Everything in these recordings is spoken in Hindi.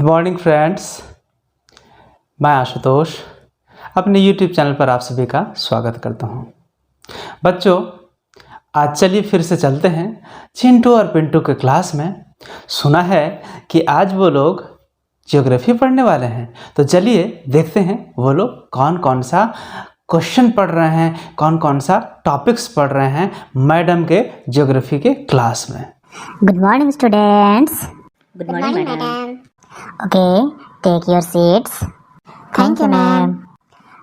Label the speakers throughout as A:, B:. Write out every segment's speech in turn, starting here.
A: गुड मॉर्निंग फ्रेंड्स, मैं आशुतोष अपने यूट्यूब चैनल पर आप सभी का स्वागत करता हूं। बच्चों, आज चलिए फिर से चलते हैं चिंटू और पिंटू के क्लास में। सुना है कि आज वो लोग ज्योग्राफी पढ़ने वाले हैं, तो चलिए देखते हैं वो लोग कौन कौन सा क्वेश्चन पढ़ रहे हैं, कौन कौन सा टॉपिक्स पढ़ रहे हैं मैडम के ज्योग्राफी के क्लास में।
B: Good morning, students.
C: Good morning, madam.
B: Okay, take your seats.
C: Thank you, ma'am.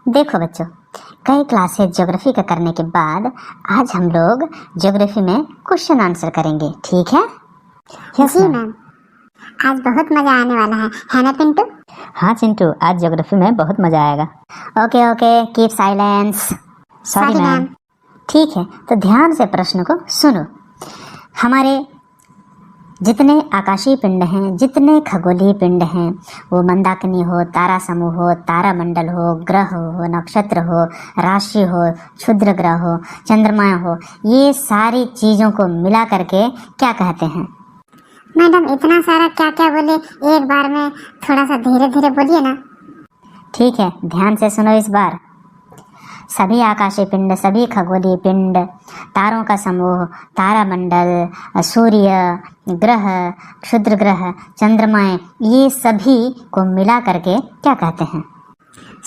B: देखो बच्चों, कई क्लासेस ज्योग्राफी का करने के बाद आज हम लोग ज्योग्राफी में क्वेश्चन आंसर करेंगे, ठीक है?
C: जी मैम, आज बहुत मजा आने वाला है ना पिंटू?
B: हाँ चिंटू, आज ज्योग्राफी में बहुत मजा आएगा। Okay, keep silence. Sorry ma'am. ठीक है, तो ध्यान से प्रश्न को सुनो। हमारे जितने आकाशीय पिंड हैं, जितने खगोलीय पिंड हैं, वो मंदाकिनी हो, तारा समूह हो, तारामंडल हो, ग्रह हो, नक्षत्र हो, राशि हो, क्षुद्र ग्रह हो, चंद्रमा हो, ये सारी चीज़ों को मिला करके क्या कहते हैं?
C: मैडम, इतना सारा क्या क्या बोले, एक बार में थोड़ा सा धीरे धीरे बोलिए ना।
B: ठीक है, ध्यान से सुनो इस बार। सभी आकाशीय पिंड, सभी खगोलीय पिंड, तारों का समूह, तारामंडल, सूर्य, ग्रह, क्षुद्र ग्रह, चंद्रमाएं, ये सभी को मिला करके क्या कहते हैं?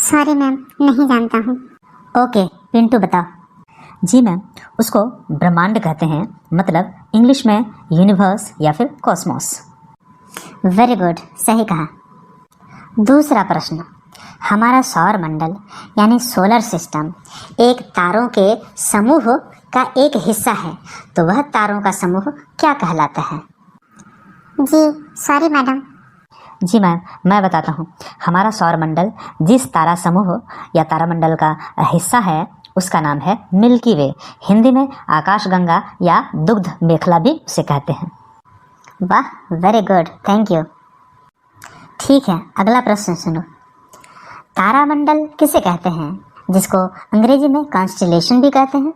C: सॉरी मैम, नहीं जानता हूँ।
B: ओके, पिंटू बताओ।
D: जी मैम, उसको ब्रह्मांड कहते हैं, मतलब इंग्लिश में यूनिवर्स या फिर कॉस्मोस।
B: वेरी गुड, सही कहा। दूसरा प्रश्न, हमारा सौर मंडल यानी सोलर सिस्टम एक तारों के समूह का एक हिस्सा है, तो वह तारों का समूह क्या कहलाता है?
C: जी सॉरी मैडम।
D: जी मैम, मैं बताता हूँ। हमारा सौर मंडल जिस तारा समूह या तारामंडल का हिस्सा है उसका नाम है मिल्की वे। हिंदी में आकाशगंगा या दुग्ध मेखला भी उसे कहते हैं।
B: वाह, वेरी गुड, थैंक यू। ठीक है, अगला प्रश्न सुनो। तारामंडल किसे कहते हैं, जिसको अंग्रेजी में कॉन्स्टेलेशन भी कहते हैं?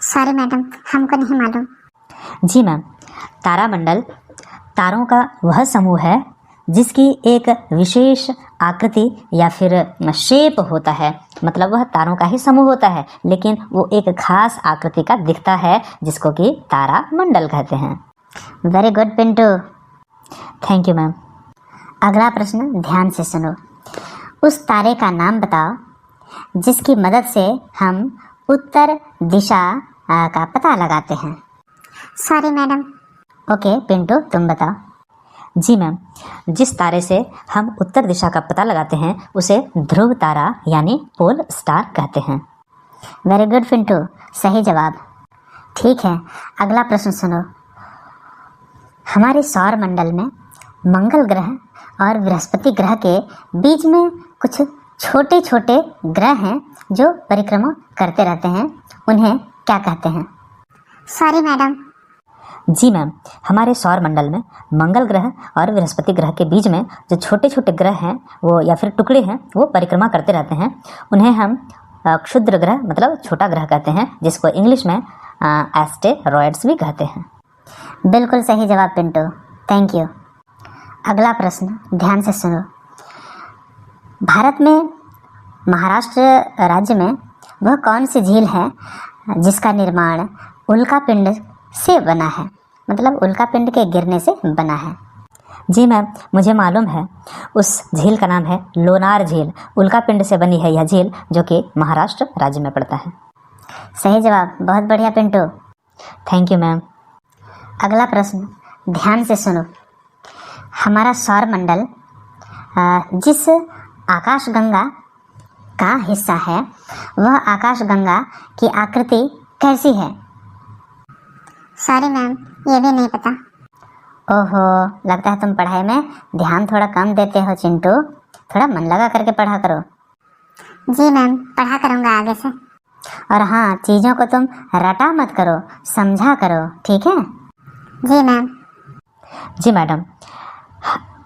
C: सॉरी मैडम, हमको नहीं मालूम।
D: जी मैम, तारामंडल तारों का वह समूह है जिसकी एक विशेष आकृति या फिर शेप होता है, मतलब वह तारों का ही समूह होता है, लेकिन वो एक खास आकृति का दिखता है, जिसको कि तारामंडल कहते हैं।
B: Very good Pintu.
D: Thank you ma'am.
B: अगला प्रश्न ध्यान से सुनो। उस तारे का नाम बताओ जिसकी मदद से हम उत्तर दिशा का पता लगाते हैं।
C: Sorry madam.
B: ओके पिंटू, तुम बताओ।
D: जी मैम, जिस तारे से हम उत्तर दिशा का पता लगाते हैं उसे ध्रुव तारा यानी पोल स्टार कहते हैं।
B: वेरी गुड पिंटू, सही जवाब। ठीक है, अगला प्रश्न सुनो। हमारे सौर मंडल में मंगल ग्रह और बृहस्पति ग्रह के बीच में कुछ छोटे छोटे ग्रह हैं जो परिक्रमा करते रहते हैं, उन्हें क्या कहते हैं?
C: Sorry madam.
D: जी मैम, हमारे सौर मंडल में मंगल ग्रह और बृहस्पति ग्रह के बीच में जो छोटे छोटे ग्रह हैं वो या फिर टुकड़े हैं वो परिक्रमा करते रहते हैं, उन्हें हम क्षुद्र ग्रह मतलब छोटा ग्रह कहते हैं, जिसको इंग्लिश में एस्टेरॉयड्स भी कहते हैं।
B: बिल्कुल सही जवाब पिंटू, थैंक यू। अगला प्रश्न ध्यान से सुनो। भारत में महाराष्ट्र राज्य में वह कौन सी झील है जिसका निर्माण उल्कापिंड से बना है, मतलब उल्कापिंड के गिरने से बना है?
D: जी मैम, मुझे मालूम है। उस झील का नाम है लोनार झील। उल्कापिंड से बनी है यह झील, जो कि महाराष्ट्र राज्य में पड़ता है।
B: सही जवाब, बहुत बढ़िया पिंटू।
D: Thank you ma'am.
B: अगला प्रश्न ध्यान से सुनो। हमारा सौर मंडल जिस आकाशगंगा का हिस्सा है, वह आकाशगंगा की आकृति कैसी है?
C: सॉरी मैम, ये भी नहीं पता।
B: ओहो, लगता है तुम पढ़ाई में ध्यान थोड़ा कम देते हो चिंटू, थोड़ा मन लगा करके पढ़ा करो।
C: जी मैम, पढ़ा करूँगा आगे से।
B: और हाँ, चीज़ों को तुम रटा मत करो, समझा करो, ठीक है?
C: जी मैम।
D: जी मैडम,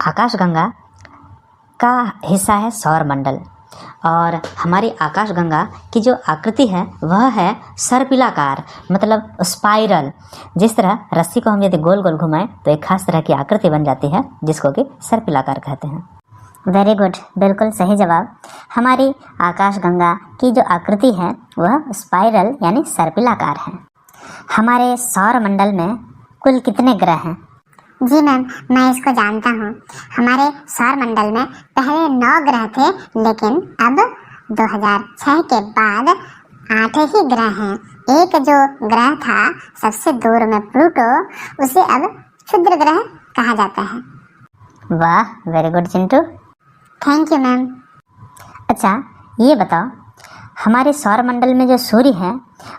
D: आकाशगंगा का हिस्सा है सौर मंडल। और हमारी आकाशगंगा की जो आकृति है वह है सर्पिलाकार, मतलब स्पाइरल। जिस तरह रस्सी को हम यदि गोल गोल घुमाएं तो एक खास तरह की आकृति बन जाती है जिसको कि सर्पिलाकार कहते हैं।
B: वेरी गुड, बिल्कुल सही जवाब। हमारी आकाशगंगा की जो आकृति है वह स्पाइरल यानी सर्पिलाकार है। हमारे सौर मंडल में कुल कितने ग्रह हैं?
C: जी मैम, मैं इसको जानता हूँ। हमारे सौर मंडल में पहले 9 ग्रह थे, लेकिन अब 2006 के बाद 8 ही ग्रह हैं। एक जो ग्रह था सबसे दूर में प्लूटो, उसे अब क्षुद्र ग्रह कहा जाता है।
B: वाह, very good Chintu.
C: Thank you ma'am.
B: अच्छा, ये बताओ, हमारे सौर मंडल में जो सूर्य है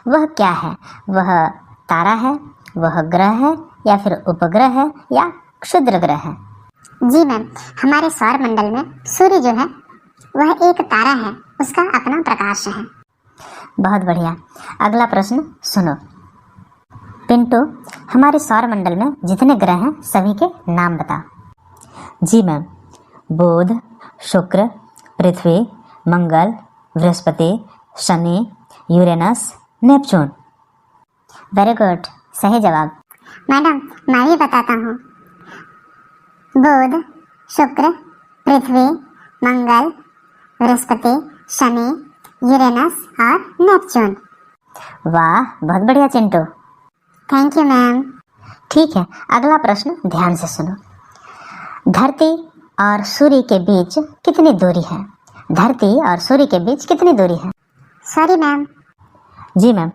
B: वह क्या है? वह तारा है, वह ग्रह है, या फिर उपग्रह है, या क्षुद्र ग्रह है?
C: जी मैम, हमारे सौर मंडल में सूर्य जो है वह एक तारा है, उसका अपना प्रकाश है।
B: बहुत बढ़िया। अगला प्रश्न सुनो। पिंटू, हमारे सौर मंडल में जितने ग्रह हैं सभी के नाम बता।
D: जी मैम, बुध, शुक्र, पृथ्वी, मंगल, बृहस्पति, शनि, यूरेनस, नेपच्यून।
B: वेरी गुड, सही जवाब।
C: मैडम, मैं भी बताता हूँ। बुध, शुक्र, पृथ्वी, मंगल, बृहस्पति, शनि, यूरेनस और नेपच्यून।
B: वाह, बहुत बढ़िया चिंटू।
C: Thank you ma'am.
B: ठीक है, अगला प्रश्न ध्यान से सुनो। धरती और सूर्य के बीच कितनी दूरी है? धरती और सूर्य के बीच कितनी दूरी है?
C: Sorry ma'am.
D: जी मैम,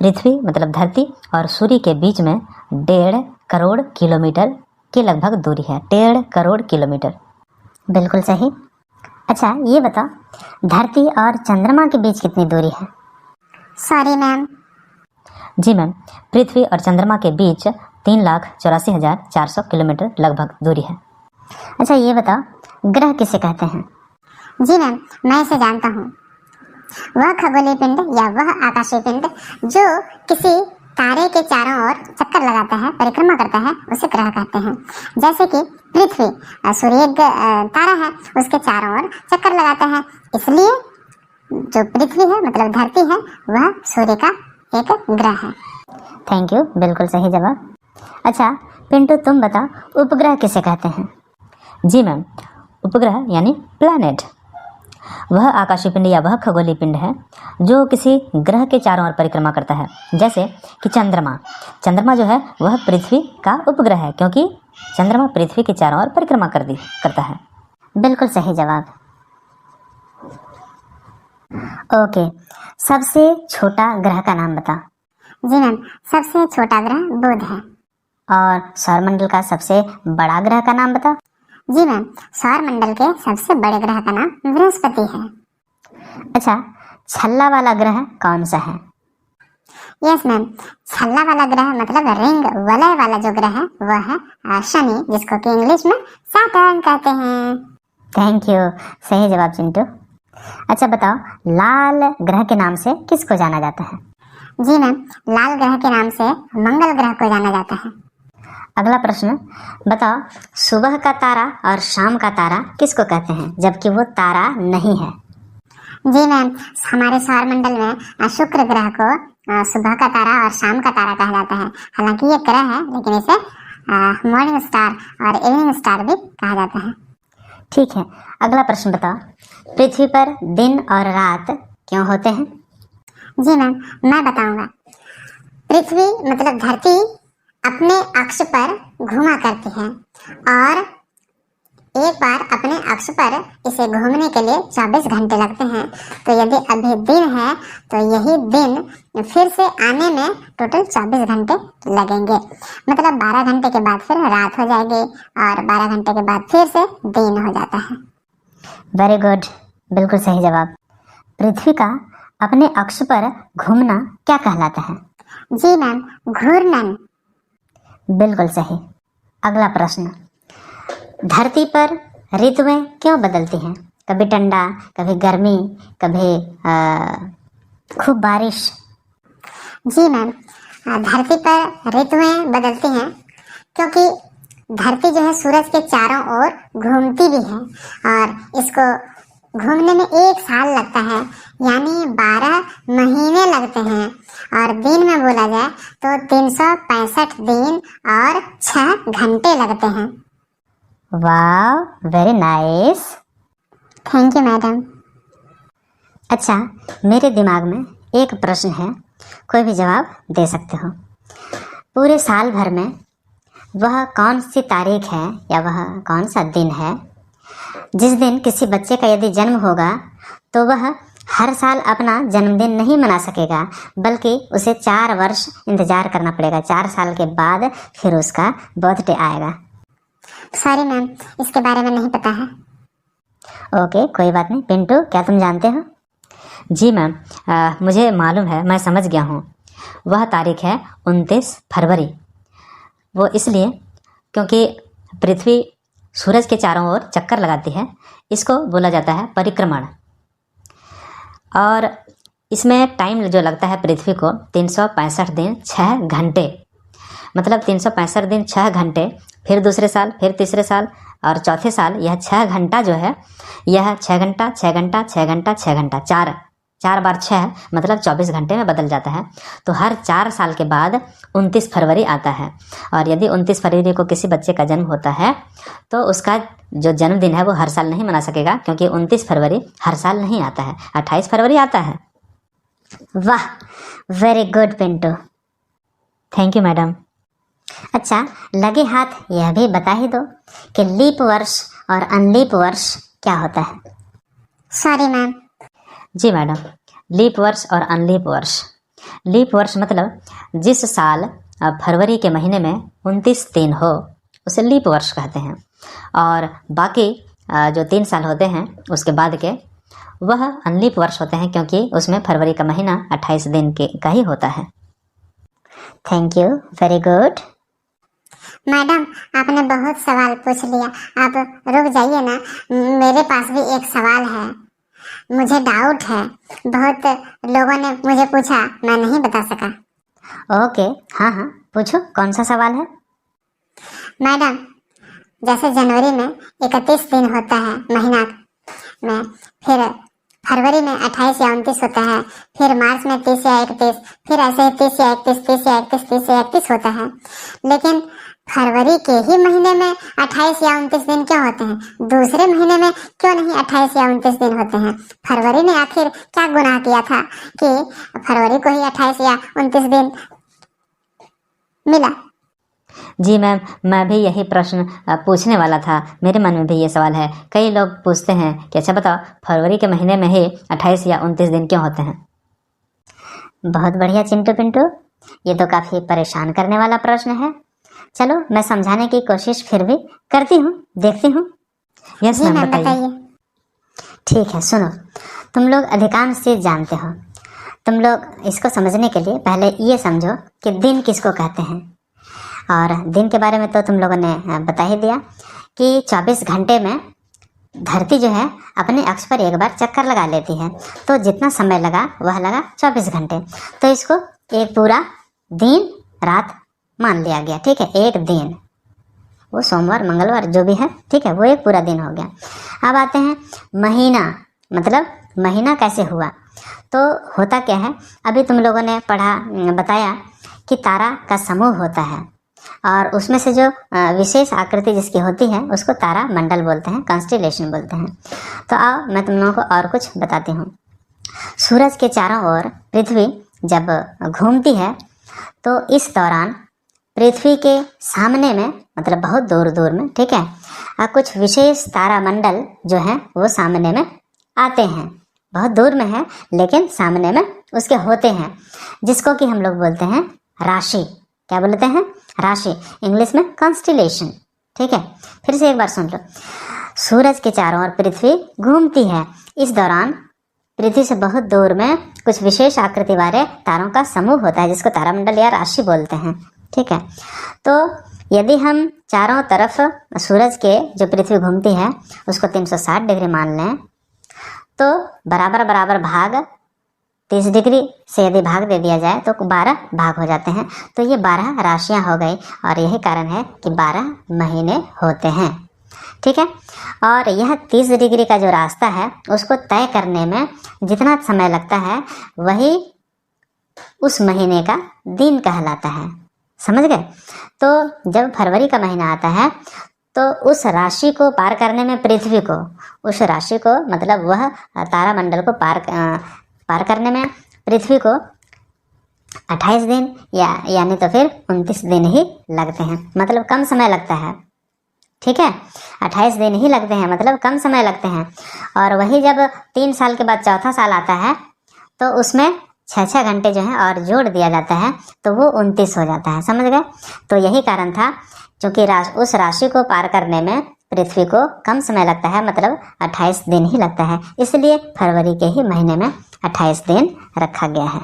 D: पृथ्वी मतलब धरती और सूर्य के बीच में 1.5 करोड़ किलोमीटर की लगभग दूरी है। 1.5 करोड़ किलोमीटर।
B: बिल्कुल सही। अच्छा, ये बताओ, धरती और चंद्रमा के बीच कितनी दूरी है?
C: Sorry ma'am.
D: जी मैम, पृथ्वी और चंद्रमा के बीच 3,84,400 किलोमीटर लगभग दूरी है।
B: अच्छा, ये बताओ, ग्रह किसे कहते हैं?
C: जी मैम, मैं इसे जानता हूँ। वह खगोलीय पिंड या वह आकाशीय पिंड जो किसी तारे के चारों ओर चक्कर लगाता है, परिक्रमा करता है, उसे ग्रह कहते हैं। जैसे कि पृथ्वी, सूर्य एक तारा है, उसके चारों ओर चक्कर लगाता है, इसलिए जो पृथ्वी है मतलब धरती है वह सूर्य का एक ग्रह है।
B: थैंक यू, बिल्कुल सही जवाब। अच्छा पिंटू, तुम बताओ, उपग्रह किसे कहते हैं?
D: जी मैम, उपग्रह यानी प्लैनेट वह आकाशीय पिंड या वह खगोलीय पिंड है जो किसी ग्रह के चारों ओर परिक्रमा करता है। जैसे कि चंद्रमा जो है वह पृथ्वी का उपग्रह है, क्योंकि चंद्रमा पृथ्वी के चारों ओर परिक्रमा करता है।
B: बिल्कुल सही जवाब। ओके, सबसे छोटा ग्रह का नाम बता।
C: जी मैम, सबसे छोटा ग्रह बुध है।
B: और सौरमंडल का सबसे बड़ा ग्रह का नाम बता।
C: जी मैम, सौर मंडल के सबसे बड़े ग्रह का नाम बृहस्पति है।
B: अच्छा, छल्ला वाला ग्रह कौन सा है?
C: यस मैम, छल्ला वाला ग्रह मतलब रिंग वलय वाला जो ग्रह है वह है शनि, जिसको कि इंग्लिश में सैटर्न कहते हैं।
B: थैंक यू, सही जवाब चिंटू। अच्छा बताओ, लाल ग्रह के नाम से किसको जाना जाता है?
C: जी मैम, लाल ग्रह के नाम से मंगल ग्रह को जाना जाता है।
B: अगला प्रश्न बताओ, सुबह का तारा और शाम का तारा किसको कहते हैं जबकि वो तारा नहीं है?
C: जी मैम, हमारे सौर मंडल में शुक्र ग्रह को सुबह का तारा और शाम का तारा कहा जाता है। हालांकि ये ग्रह है लेकिन इसे मॉर्निंग स्टार और इवनिंग स्टार भी कहा जाता है।
B: ठीक है, अगला प्रश्न बताओ, पृथ्वी पर दिन और रात क्यों होते हैं?
C: जी मैम, मैं बताऊंगा। पृथ्वी मतलब धरती अपने अक्ष पर घूमा करती है और एक बार अपने अक्ष पर इसे घूमने के लिए 24 घंटे लगते हैं। तो यदि अभी दिन है तो यही दिन फिर से आने में टोटल 24 घंटे लगेंगे। मतलब 12 घंटे के बाद फिर रात हो जाएगी और 12 घंटे के बाद फिर से दिन हो जाता है।
B: वेरी गुड, बिल्कुल सही जवाब। पृथ्वी का अपने अक्ष पर घूमना क्या कहलाता है?
C: जी मैम, घूर्णन।
B: बिल्कुल सही। अगला प्रश्न, धरती पर ऋतुएं क्यों बदलती हैं? कभी ठंडा, कभी गर्मी, कभी खूब बारिश।
C: जी मैम, धरती पर ऋतुएं बदलती हैं क्योंकि धरती जो है सूरज के चारों ओर घूमती भी है और इसको घूमने में 1 साल लगता है, यानी 12 महीने लगते हैं। और दिन में बोला जाए तो 365 दिन और 6 घंटे लगते हैं।
B: वाह, very nice.
C: Thank you madam.
B: अच्छा, मेरे दिमाग में एक प्रश्न है, कोई भी जवाब दे सकते हो। पूरे साल भर में वह कौन सी तारीख है या वह कौन सा दिन है जिस दिन किसी बच्चे का यदि जन्म होगा तो वह हर साल अपना जन्मदिन नहीं मना सकेगा, बल्कि उसे 4 वर्ष इंतजार करना पड़ेगा। 4 साल के बाद फिर उसका बर्थडे आएगा।
C: सॉरी मैम, इसके बारे में नहीं पता है।
B: ओके, कोई बात नहीं। पिंटू, क्या तुम जानते हो?
D: जी मैम, मुझे मालूम है, मैं समझ गया हूँ। वह तारीख है 29 फरवरी। वो इसलिए क्योंकि पृथ्वी सूरज के चारों ओर चक्कर लगाती है, इसको बोला जाता है परिक्रमण। और इसमें टाइम जो लगता है पृथ्वी को 365 दिन 6 घंटे, मतलब 365 दिन 6 घंटे, फिर दूसरे साल, फिर तीसरे साल और चौथे साल यह 6 घंटा जो है, यह 6 घंटा 6 घंटा 6 घंटा 6 घंटा 4 बार 6 मतलब 24 घंटे में बदल जाता है। तो हर 4 साल के बाद 29 फरवरी आता है। और यदि 29 फरवरी को किसी बच्चे का जन्म होता है तो उसका जो जन्मदिन है वो हर साल नहीं मना सकेगा, क्योंकि 29 फरवरी हर साल नहीं आता है, 28 फरवरी आता है।
B: वाह, very good Pintu.
D: Thank you madam.
B: अच्छा, लगे हाथ यह भी बता ही दो कि लीप वर्ष और अनलीप वर्ष क्या होता है?
C: Sorry ma'am.
D: जी मैडम, लीप वर्ष और अनलीप वर्ष। लीप वर्ष मतलब जिस साल फरवरी के महीने में 29 दिन हो उसे लीप वर्ष कहते हैं। और बाकी जो 3 साल होते हैं उसके बाद के, वह अनलीप वर्ष होते हैं, क्योंकि उसमें फरवरी का महीना 28 दिन का ही होता है।
B: Thank you, very good.
C: Madam, आपने बहुत सवाल पूछ लिया, आप रुक जाइए ना, मेरे पास भी एक सवाल है। मुझे डाउट है, बहुत लोगों ने मुझे पूछा, मैं नहीं बता सका।
B: ओके, हाँ हाँ, पूछो, कौन सा सवाल है?
C: मैडम, जैसे जनवरी में 31 दिन होता है महीना में, फिर फरवरी में 28 या 29 होता है, फिर मार्च में 30 या 31, फिर ऐसे ही 30 या 31, 30 या 31, 30 या 31 होता है। लेकिन फरवरी के ही महीने में 28 या 29 दिन क्यों होते हैं? दूसरे महीने में क्यों नहीं 28 या 29 दिन होते हैं? फरवरी ने आखिर क्या गुनाह किया था कि फरवरी को ही 28 या 29 दिन मिला?
D: जी मैम, मैं भी यही प्रश्न पूछने वाला था। मेरे मन में भी ये सवाल है। कई लोग पूछते हैं कि अच्छा बताओ, फरवरी के महीने में ही 28 या 29 दिन क्यों होते हैं?
B: बहुत बढ़िया चिंटू पिंटू, ये तो काफ़ी परेशान करने वाला प्रश्न है। चलो, मैं समझाने की कोशिश फिर भी करती हूँ, देखती हूँ।
D: यस
C: जी
D: मैम,
C: मैम,
D: बताइए।
C: बताइए।
B: ठीक है, सुनो। तुम लोग अधिकांश चीज़ जानते हो। तुम लोग इसको समझने के लिए पहले ये समझो कि दिन किसको कहते हैं। और दिन के बारे में तो तुम लोगों ने बता ही दिया कि 24 घंटे में धरती जो है अपने अक्ष पर एक बार चक्कर लगा लेती है। तो जितना समय लगा वह लगा 24 घंटे। तो इसको एक पूरा दिन रात मान लिया गया। ठीक है, एक दिन, वो सोमवार मंगलवार जो भी है, ठीक है, वो एक पूरा दिन हो गया। अब आते हैं महीना, मतलब महीना कैसे हुआ। तो होता क्या है, अभी तुम लोगों ने बताया कि तारा का समूह होता है और उसमें से जो विशेष आकृति जिसकी होती है उसको तारा मंडल बोलते हैं, कॉन्स्टेलेशन बोलते हैं। तो आओ मैं तुम लोगों को और कुछ बताती हूँ। सूरज के चारों ओर पृथ्वी जब घूमती है तो इस दौरान पृथ्वी के सामने में, मतलब बहुत दूर दूर में, ठीक है, कुछ विशेष तारामंडल जो हैं वो सामने में आते हैं। बहुत दूर में है लेकिन सामने में उसके होते हैं, जिसको कि हम लोग बोलते हैं राशि। क्या बोलते हैं? राशि, इंग्लिश में कॉन्स्टेलेशन। ठीक है, फिर से एक बार सुन लो। सूरज के चारों ओर पृथ्वी घूमती है। इस दौरान पृथ्वी से बहुत दूर में कुछ विशेष आकृति वाले तारों का समूह होता है, जिसको तारामंडल या राशि बोलते हैं। ठीक है, तो यदि हम चारों तरफ सूरज के जो पृथ्वी घूमती है उसको 360 डिग्री मान लें तो बराबर बराबर भाग 30 डिग्री से यदि भाग दे दिया जाए तो 12 भाग हो जाते हैं। तो ये 12 राशियां हो गई और यही कारण है कि 12 महीने होते हैं। ठीक है। और यह 30 डिग्री का जो रास्ता है उसको तय करने में जितना समय लगता है वही उस महीने का दिन कहलाता है। समझ गए? तो जब फरवरी का महीना आता है तो उस राशि को पार करने में पृथ्वी को, उस राशि को मतलब वह तारामंडल को पार करने में पृथ्वी को 28 दिन यानी तो फिर 29 दिन ही लगते हैं, मतलब कम समय लगता है। ठीक है, 28 दिन ही लगते हैं, मतलब कम समय लगते हैं। और वही जब 3 साल के बाद चौथा साल आता है तो उसमें 6 घंटे जो है और जोड़ दिया जाता है तो वो 29 हो जाता है। समझ गए? तो यही कारण था, क्योंकि उस राशि को पार करने में पृथ्वी को कम समय लगता है, मतलब 28 दिन ही लगता है, इसलिए फरवरी के ही महीने में 28 दिन रखा गया है।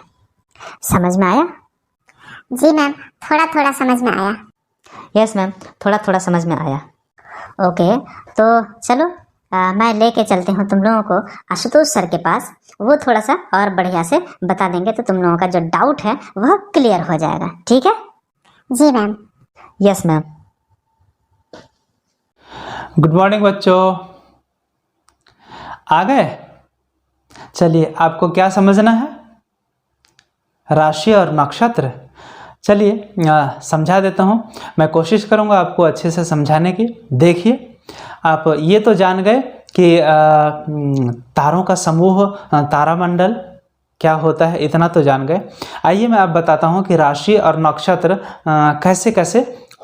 B: समझ में आया?
C: जी मैम, थोड़ा थोड़ा समझ में आया।
D: यस मैम, थोड़ा थोड़ा समझ में आया।
B: ओके, तो चलो मैं लेके चलती हूँ तुम लोगों को आशुतोष सर के पास। वो थोड़ा सा और बढ़िया से बता देंगे तो तुम लोगों का जो डाउट है वह क्लियर हो जाएगा। ठीक है?
C: जी ma'am.
D: Yes ma'am.
A: Good morning बच्चों, आ गए? चलिए, आपको क्या समझना है? राशि और नक्षत्र। चलिए समझा देता हूँ, मैं कोशिश करूँगा आपको अच्छे से समझाने की। देखिए, आप ये तो जान गए कि तारों का समूह तारामंडल क्या होता है, इतना तो जान गए। आइए मैं आप बताता हूँ कि राशि और नक्षत्र कैसे कैसे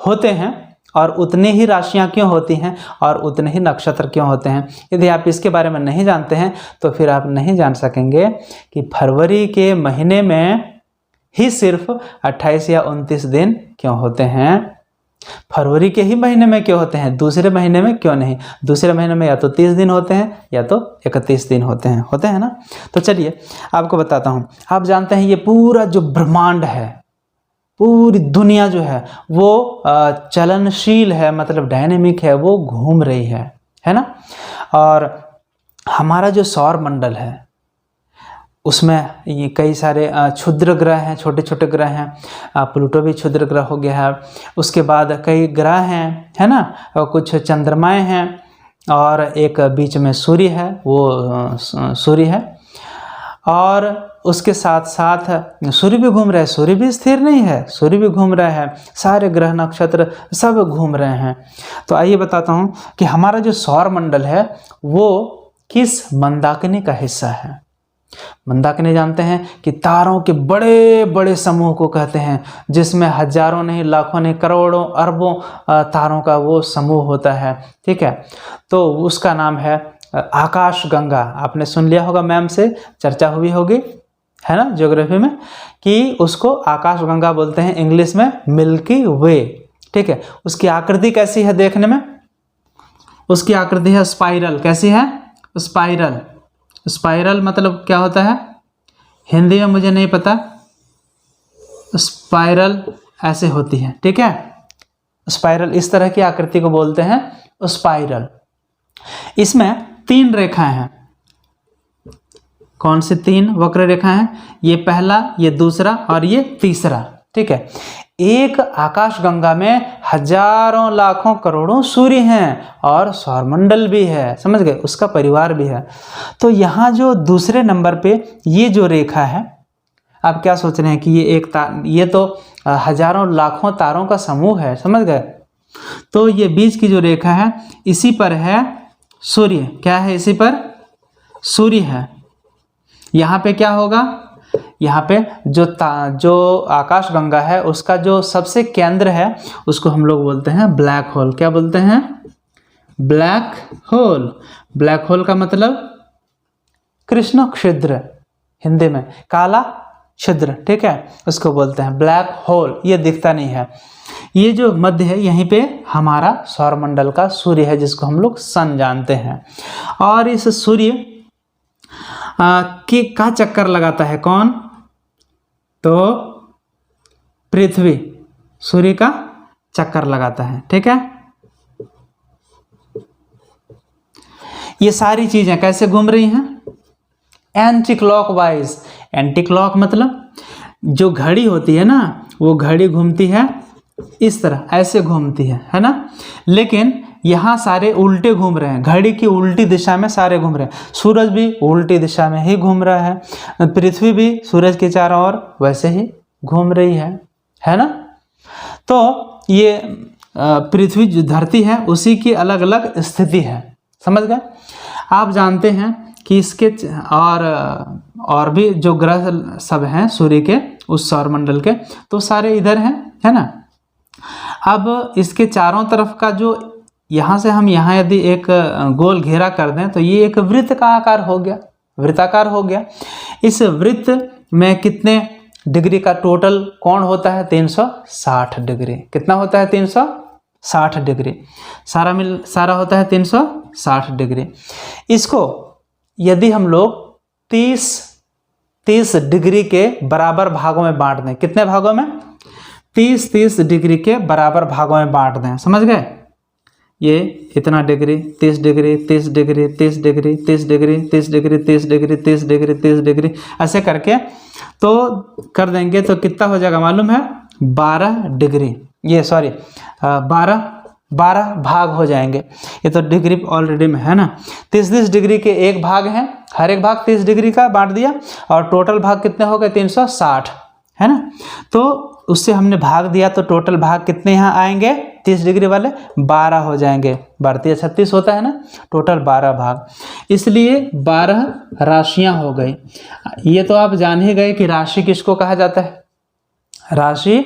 A: होते हैं और उतनी ही राशियाँ क्यों होती हैं और उतने ही नक्षत्र क्यों होते हैं। यदि आप इसके बारे में नहीं जानते हैं तो फिर आप नहीं जान सकेंगे कि फरवरी के महीने में ही सिर्फ 28 या 29 दिन क्यों होते हैं। फरवरी के ही महीने में क्यों होते हैं, दूसरे महीने में क्यों नहीं। दूसरे महीने में या तो 30 दिन होते हैं या तो 31 दिन होते हैं ना। तो चलिए आपको बताता हूँ। आप जानते हैं ये पूरा जो ब्रह्मांड है, पूरी दुनिया जो है वो चलनशील है, मतलब डायनेमिक है, वो घूम रही है ना। और हमारा जो सौर मंडल है उसमें ये कई सारे क्षुद्र ग्रह हैं, छोटे छोटे ग्रह हैं। प्लूटो भी क्षुद्र ग्रह हो गया है। उसके बाद कई ग्रह हैं, है ना, और कुछ चंद्रमाएँ हैं और एक बीच में सूर्य है, वो सूर्य है। और उसके साथ साथ सूर्य भी घूम रहा है, सूर्य भी स्थिर नहीं है, सूर्य भी घूम रहा है, सारे ग्रह नक्षत्र सब घूम रहे हैं। तो आइए बताता हूँ कि हमारा जो सौर मंडल है वो किस मंदाकिनी का हिस्सा है। मंदाकिनी जानते हैं कि तारों के बड़े बड़े समूह को कहते हैं, जिसमें हजारों नहीं, लाखों नहीं, करोड़ों अरबों तारों का वो समूह होता है। ठीक है, तो उसका नाम है आकाश गंगा। आपने सुन लिया होगा, मैम से चर्चा हुई होगी, है ना, ज्योग्राफी में, कि उसको आकाश गंगा बोलते हैं, इंग्लिश में मिल्की वे। ठीक है, उसकी आकृति कैसी है देखने में? उसकी आकृति है स्पाइरल। कैसी है? स्पाइरल। स्पाइरल मतलब क्या होता है हिंदी में मुझे नहीं पता। स्पाइरल ऐसे होती है। ठीक है, स्पाइरल इस तरह की आकृति को बोलते हैं स्पाइरल। इसमें 3 रेखाएं हैं। कौन सी 3 वक्र रेखा हैं? ये पहला, ये दूसरा और ये तीसरा। ठीक है, एक आकाश गंगा में हजारों लाखों करोड़ों सूर्य हैं और सौरमंडल भी है। समझ गए? उसका परिवार भी है। तो यहाँ जो दूसरे नंबर पे ये जो रेखा है, आप क्या सोच रहे हैं कि ये तो हजारों लाखों तारों का समूह है। समझ गए? तो ये बीच की जो रेखा है इसी पर है सूर्य। क्या है? इसी पर सूर्य है। यहाँ पे क्या होगा? यहाँ पे जो आकाश गंगा है उसका जो सबसे केंद्र है उसको हम लोग बोलते हैं ब्लैक होल। क्या बोलते हैं? Black hole. ब्लैक होल का मतलब कृष्ण छिद्र, हिंदी में काला छिद्र। ठीक है, उसको बोलते हैं ब्लैक होल। ये दिखता नहीं है। ये जो मध्य है यहीं पे हमारा सौरमंडल का सूर्य है, जिसको हम लोग सन जानते हैं। और इस सूर्य का चक्कर लगाता है कौन? तो पृथ्वी सूर्य का चक्कर लगाता है। ठीक है, ये सारी चीजें कैसे घूम रही हैं? Anti clockwise. एंटी क्लॉक मतलब जो घड़ी होती है ना, वो घड़ी घूमती है इस तरह, ऐसे घूमती है ना। लेकिन यहाँ सारे उल्टे घूम रहे हैं, घड़ी की उल्टी दिशा में सारे घूम रहे हैं। सूरज भी उल्टी दिशा में ही घूम रहा है, पृथ्वी भी सूरज के चारों ओर वैसे ही घूम रही है ना। तो ये पृथ्वी जो धरती है उसी की अलग अलग स्थिति है, समझ गए। आप जानते हैं कि इसके और भी जो ग्रह सब हैं सूर्य के उस सौरमंडल के, तो सारे इधर हैं, है ना। अब इसके चारों तरफ का जो यहाँ से हम यहाँ यदि एक गोल घेरा कर दें तो ये एक वृत्त का आकार हो गया, वृत्ताकार हो गया। इस वृत्त में कितने डिग्री का टोटल कोण होता है? 360 डिग्री। कितना होता है? 360 डिग्री। सारा होता है 360 डिग्री। इसको यदि हम लोग 30 डिग्री के बराबर भागों में बांट दें, कितने भागों में? 30 डिग्री के बराबर भागों में बांट दें, समझ गए। ये इतना degree, 30 degree, 30 degree, 30 degree, 30 degree, 30 degree, 30 degree, 30 degree, 30 degree, ऐसे करके तो कर देंगे तो कितना हो जाएगा मालूम है? 12 डिग्री, ये सॉरी 12 भाग हो जाएंगे। ये तो डिग्री ऑलरेडी में है ना। 30 डिग्री के एक भाग हैं, हर एक भाग 30 डिग्री का बांट दिया, और टोटल भाग कितने हो गए? 360, है ना। तो उससे हमने भाग दिया तो टोटल भाग कितने यहाँ आएंगे? 30 डिग्री वाले 12 हो जाएंगे। 12 36 होता है ना, टोटल 12 भाग, इसलिए 12 राशियां हो गई। ये तो आप जान ही गए कि राशि किसको कहा जाता है, राशि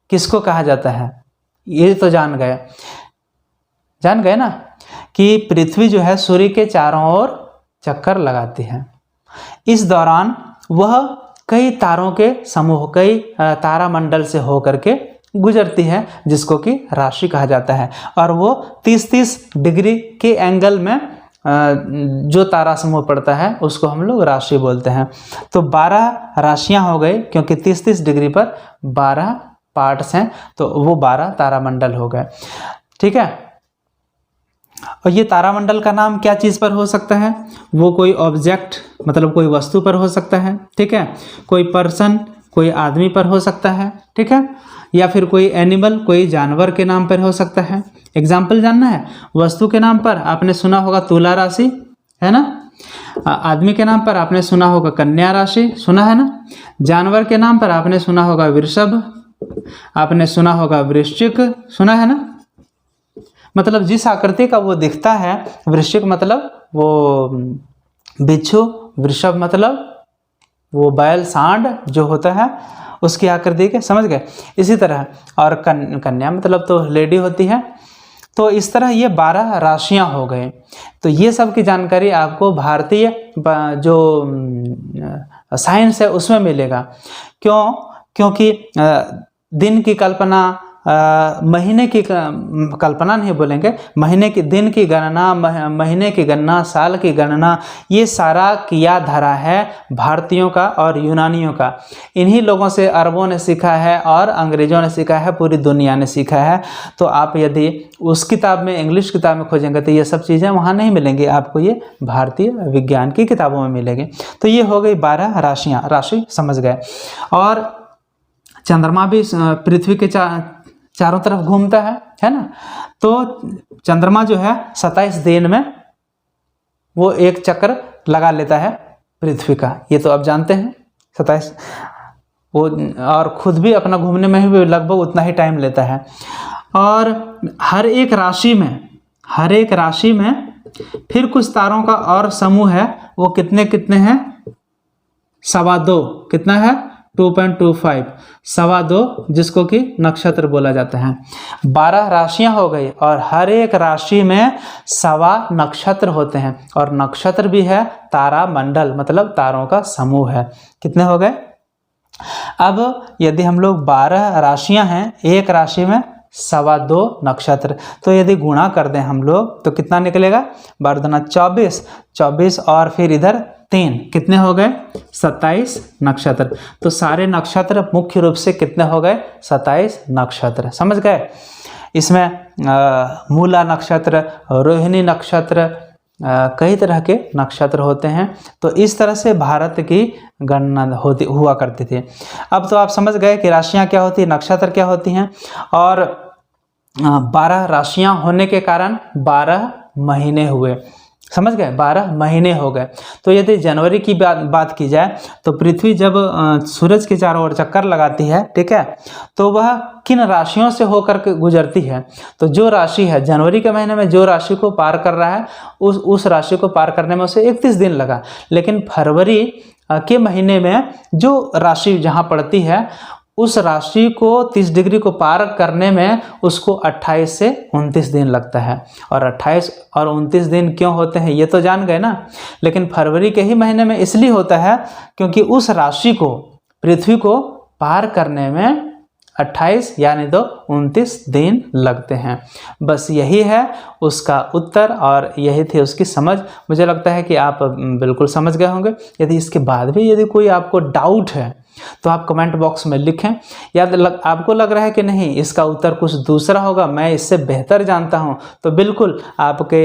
A: किसको कहा जाता है, ये तो जान गए ना कि पृथ्वी जो है सूर्य के चारों ओर चक्कर लगाती है। इस दौरान वह कई तारों के समूह, कई तारामंडल से होकर के गुजरती है, जिसको कि राशि कहा जाता है। और वो 30 डिग्री के एंगल में जो तारा समूह पड़ता है उसको हम लोग राशि बोलते हैं। तो 12 राशियां हो गई, क्योंकि 30 डिग्री पर 12 पार्ट्स हैं, तो वो 12 तारामंडल हो गए, ठीक है। और ये तारामंडल का नाम क्या चीज़ पर हो सकता है? वो कोई ऑब्जेक्ट, मतलब कोई वस्तु पर हो सकता है, ठीक है। कोई पर्सन, कोई आदमी पर हो सकता है, ठीक है। या फिर कोई एनिमल, कोई जानवर के नाम पर हो सकता है। एग्जाम्पल जानना है? वस्तु के नाम पर आपने सुना होगा तुला राशि, है ना। आदमी के नाम पर आपने सुना होगा कन्या राशि, सुना है ना। जानवर के नाम पर आपने सुना होगा वृषभ, आपने सुना होगा वृश्चिक, सुना है ना। मतलब जिस आकृति का वो दिखता है, वृश्चिक मतलब वो बिच्छू, वृषभ मतलब वो बैल, सांड जो होता है उसकी आकृति के, समझ गए। इसी तरह और कन्या मतलब तो लेडी होती है। तो इस तरह ये 12 राशियां हो गए। तो ये सब की जानकारी आपको भारतीय जो साइंस है उसमें मिलेगा। क्योंकि दिन की कल्पना, महीने की कल्पना नहीं बोलेंगे, महीने की, दिन की गणना, महीने की गणना, साल की गणना, ये सारा किया धरा है भारतीयों का और यूनानियों का। इन्हीं लोगों से अरबों ने सीखा है और अंग्रेजों ने सीखा है, पूरी दुनिया ने सीखा है। तो आप यदि उस किताब में, इंग्लिश किताब में खोजेंगे तो ये सब चीज़ें वहाँ नहीं मिलेंगी, आपको ये भारतीय विज्ञान की किताबों में मिलेगी। तो ये हो गई 12 राशियाँ, राशि समझ गए। और चंद्रमा भी पृथ्वी के चारों तरफ घूमता है ना। तो चंद्रमा जो है 27 दिन में वो एक चक्कर लगा लेता है पृथ्वी का, ये तो आप जानते हैं। 27 वो, और खुद भी अपना घूमने में भी लगभग उतना ही टाइम लेता है। और हर एक राशि में फिर कुछ तारों का और समूह है, वो कितने हैं? 2.25, कितना है? 2.25, 2.25, जिसको कि नक्षत्र बोला जाता है। 12 राशियां हो गई और हर एक राशि में 2.25 नक्षत्र होते हैं, और नक्षत्र भी है तारामंडल, मतलब तारों का समूह है। कितने हो गए? अब यदि हम लोग 12 राशियां हैं, एक राशि में 2.25 नक्षत्र, तो यदि गुणा कर दें हम लोग तो कितना निकलेगा? 12 24 और फिर इधर 3, कितने हो गए? 27 नक्षत्र। तो सारे नक्षत्र मुख्य रूप से कितने हो गए? 27 नक्षत्र, समझ गए। इसमें मूला नक्षत्र, रोहिणी नक्षत्र, कई तरह के नक्षत्र होते हैं। तो इस तरह से भारत की गणना हुआ करती थी। अब तो आप समझ गए कि राशियां क्या होती है, नक्षत्र क्या होती हैं। और 12 राशियां होने के कारण 12 महीने हुए, समझ गए, 12 महीने हो गए। तो यदि जनवरी की बात की जाए तो पृथ्वी जब सूरज के चारों ओर चक्कर लगाती है, ठीक है, तो वह किन राशियों से होकर के गुजरती है। तो जो राशि है जनवरी के महीने में जो राशि को पार कर रहा है उस राशि को पार करने में उसे 31 दिन लगा, लेकिन फरवरी के महीने में जो राशि जहाँ पड़ती है उस राशि को 30 डिग्री को पार करने में उसको 28 से 29 दिन लगता है। और 28 और 29 दिन क्यों होते हैं ये तो जान गए ना, लेकिन फरवरी के ही महीने में इसलिए होता है क्योंकि उस राशि को पृथ्वी को पार करने में 28 यानी तो 29 दिन लगते हैं। बस यही है उसका उत्तर और यही थी उसकी समझ। मुझे लगता है कि आप बिल्कुल समझ गए होंगे। यदि इसके बाद भी यदि कोई आपको डाउट है तो आप कमेंट बॉक्स में लिखें, या आपको लग रहा है कि नहीं इसका उत्तर कुछ दूसरा होगा, मैं इससे बेहतर जानता हूं, तो बिल्कुल आपके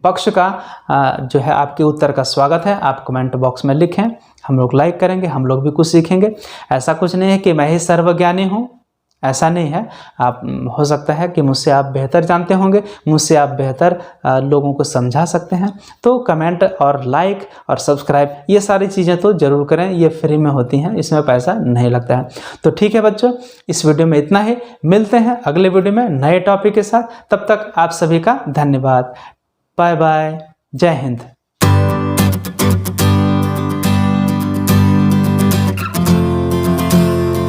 A: पक्ष का जो है आपके उत्तर का स्वागत है। आप कमेंट बॉक्स में लिखें, हम लोग लाइक करेंगे, हम लोग भी कुछ सीखेंगे। ऐसा कुछ नहीं है कि मैं ही सर्वज्ञानी हूं, ऐसा नहीं है। आप हो सकता है कि मुझसे आप बेहतर जानते होंगे, मुझसे आप बेहतर लोगों को समझा सकते हैं। तो कमेंट और लाइक और सब्सक्राइब ये सारी चीज़ें तो ज़रूर करें, ये फ्री में होती हैं, इसमें पैसा नहीं लगता है। तो ठीक है बच्चों, इस वीडियो में इतना ही। मिलते हैं अगले वीडियो में नए टॉपिक के साथ। तब तक आप सभी का धन्यवाद। बाय बाय, जय हिंद।